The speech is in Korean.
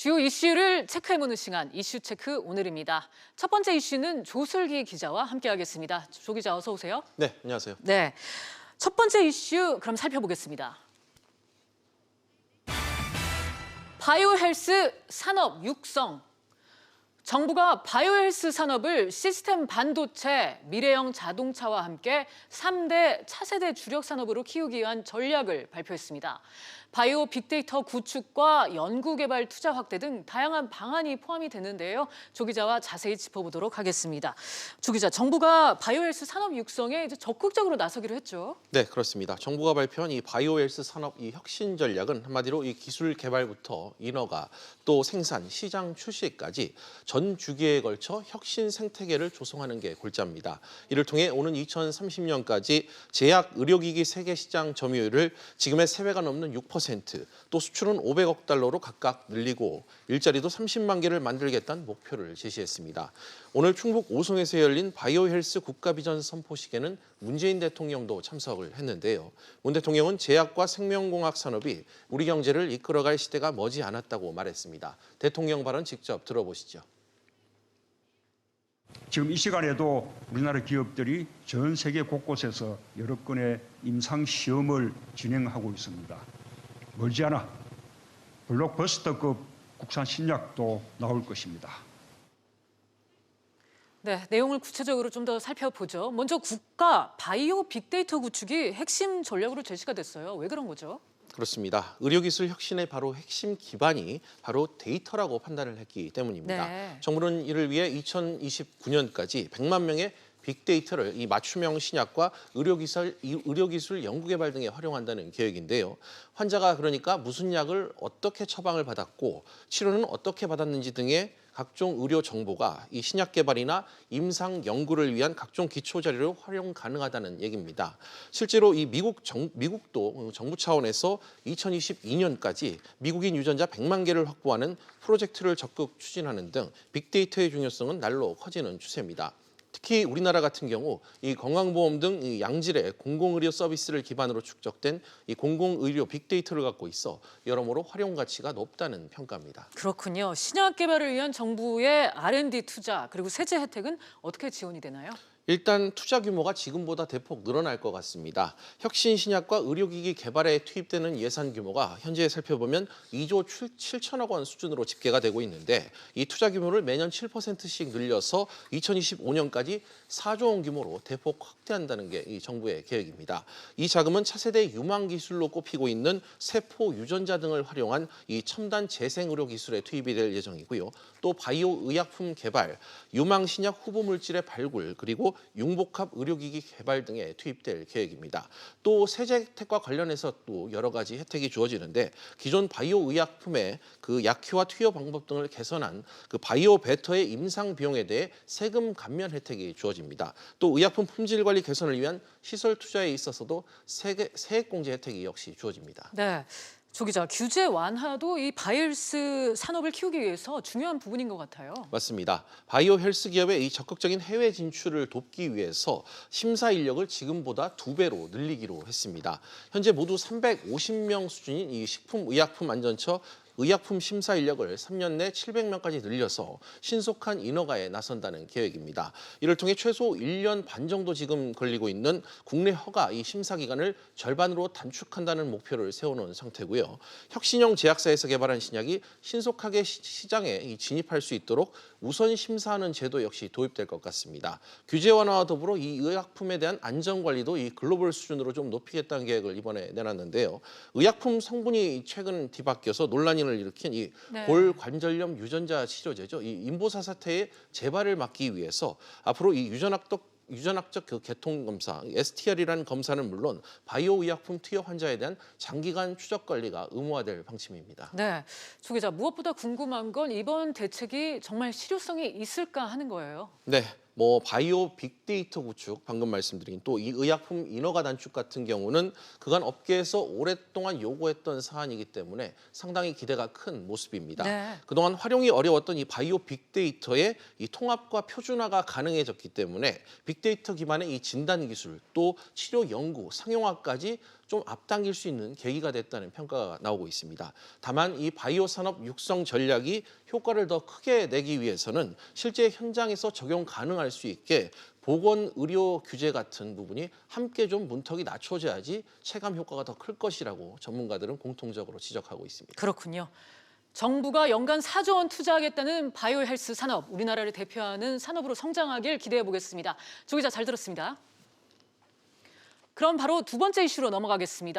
주요 이슈를 체크해보는 시간, 이슈 체크 오늘입니다. 첫 번째 이슈는 조슬기 기자와 함께하겠습니다. 조 기자 어서 오세요. 네, 안녕하세요. 네, 첫 번째 이슈 그럼 살펴보겠습니다. 바이오헬스 산업 육성. 정부가 바이오헬스 산업을 시스템 반도체, 미래형 자동차와 함께 3대 차세대 주력 산업으로 키우기 위한 전략을 발표했습니다. 바이오 빅데이터 구축과 연구개발 투자 확대 등 다양한 방안이 포함이 되는데요. 조 기자와 자세히 짚어보도록 하겠습니다. 조 기자, 정부가 바이오헬스 산업 육성에 이제 적극적으로 나서기로 했죠. 네, 그렇습니다. 정부가 발표한 이 바이오헬스 산업 이 혁신 전략은 한마디로 이 기술 개발부터 인허가, 또 생산, 시장 출시까지 전 주기에 걸쳐 혁신 생태계를 조성하는 게 골자입니다. 이를 통해 오는 2030년까지 제약 의료기기 세계 시장 점유율을 지금의 3배가 넘는 6%, 또 수출은 500억 달러로 각각 늘리고 일자리도 30만 개를 만들겠다는 목표를 제시했습니다. 오늘 충북 오송에서 열린 바이오헬스 국가비전 선포식에는 문재인 대통령도 참석을 했는데요. 문 대통령은 제약과 생명공학 산업이 우리 경제를 이끌어갈 시대가 머지 않았다고 말했습니다. 대통령 발언 직접 들어보시죠. 지금 이 시간에도 우리나라 기업들이 전 세계 곳곳에서 여러 건의 임상 시험을 진행하고 있습니다. 멀지 않아 블록버스터급 국산 신약도 나올 것입니다. 네, 내용을 구체적으로 좀 더 살펴보죠. 먼저 국가 바이오 빅데이터 구축이 핵심 전략으로 제시가 됐어요. 왜 그런 거죠? 그렇습니다. 의료기술 혁신의 바로 핵심 기반이 바로 데이터라고 판단을 했기 때문입니다. 네. 정부는 이를 위해 2029년까지 100만 명의 빅데이터를 이 맞춤형 신약과 의료기술 연구개발 등에 활용한다는 계획인데요. 환자가 그러니까 무슨 약을 어떻게 처방을 받았고 치료는 어떻게 받았는지 등의 각종 의료 정보가 이 신약 개발이나 임상 연구를 위한 각종 기초 자료로 활용 가능하다는 얘기입니다. 실제로 이 미국도 정부 차원에서 2022년까지 미국인 유전자 100만 개를 확보하는 프로젝트를 적극 추진하는 등 빅데이터의 중요성은 날로 커지는 추세입니다. 특히 우리나라 같은 경우 이 건강보험 등 이 양질의 공공의료 서비스를 기반으로 축적된 이 공공의료 빅데이터를 갖고 있어 여러모로 활용 가치가 높다는 평가입니다. 그렇군요. 신약 개발을 위한 정부의 R&D 투자 그리고 세제 혜택은 어떻게 지원이 되나요? 일단 투자 규모가 지금보다 대폭 늘어날 것 같습니다. 혁신 신약과 의료기기 개발에 투입되는 예산 규모가 현재 살펴보면 2조 7천억 원 수준으로 집계가 되고 있는데 이 투자 규모를 매년 7%씩 늘려서 2025년까지 4조 원 규모로 대폭 확대한다는 게 이 정부의 계획입니다. 이 자금은 차세대 유망 기술로 꼽히고 있는 세포 유전자 등을 활용한 이 첨단 재생 의료 기술에 투입이 될 예정이고요. 또 바이오 의약품 개발, 유망 신약 후보 물질의 발굴, 그리고 융복합 의료기기 개발 등에 투입될 계획입니다. 또 세제 혜택과 관련해서 또 여러 가지 혜택이 주어지는데 기존 바이오 의약품의 그 약효와 투여 방법 등을 개선한 그 바이오 베터의 임상 비용에 대해 세금 감면 혜택이 주어집니다. 또 의약품 품질 관리 개선을 위한 시설 투자에 있어서도 세액 공제 혜택이 역시 주어집니다. 네. 조 기자, 규제 완화도 이 바이오헬스 산업을 키우기 위해서 중요한 부분인 것 같아요. 맞습니다. 바이오 헬스 기업의 이 적극적인 해외 진출을 돕기 위해서 심사 인력을 지금보다 2배로 늘리기로 했습니다. 현재 모두 350명 수준인 이 식품의약품안전처 의약품 심사 인력을 3년 내 700명까지 늘려서 신속한 인허가에 나선다는 계획입니다. 이를 통해 최소 1년 반 정도 지금 걸리고 있는 국내 허가 이 심사 기간을 절반으로 단축한다는 목표를 세워놓은 상태고요. 혁신형 제약사에서 개발한 신약이 신속하게 시장에 진입할 수 있도록 우선 심사하는 제도 역시 도입될 것 같습니다. 규제 완화와 더불어 이 의약품에 대한 안전 관리도 이 글로벌 수준으로 좀 높이겠다는 계획을 이번에 내놨는데요. 의약품 성분이 최근 뒤바뀌어서 논란을 일으킨 이 골관절염 유전자 치료제죠. 이 인보사 사태의 재발을 막기 위해서 앞으로 이 유전학적 그 계통 검사, STR이라는 검사는 물론 바이오 의약품 투여 환자에 대한 장기간 추적 관리가 의무화될 방침입니다. 네, 조 기자, 무엇보다 궁금한 건 이번 대책이 정말 실효성이 있을까 하는 거예요. 네. 바이오 빅데이터 구축, 방금 말씀드린 또 이 의약품 인허가 단축 같은 경우는 그간 업계에서 오랫동안 요구했던 사안이기 때문에 상당히 기대가 큰 모습입니다. 네. 그동안 활용이 어려웠던 이 바이오 빅데이터의 이 통합과 표준화가 가능해졌기 때문에 빅데이터 기반의 이 진단 기술, 또 치료 연구, 상용화까지 좀 앞당길 수 있는 계기가 됐다는 평가가 나오고 있습니다. 다만 이 바이오 산업 육성 전략이 효과를 더 크게 내기 위해서는 실제 현장에서 적용 가능할 수 있게 보건 의료 규제 같은 부분이 함께 좀 문턱이 낮춰져야지 체감 효과가 더 클 것이라고 전문가들은 공통적으로 지적하고 있습니다. 그렇군요. 정부가 연간 4조 원 투자하겠다는 바이오 헬스 산업, 우리나라를 대표하는 산업으로 성장하길 기대해 보겠습니다. 조 기자 잘 들었습니다. 그럼 바로 두 번째 이슈로 넘어가겠습니다.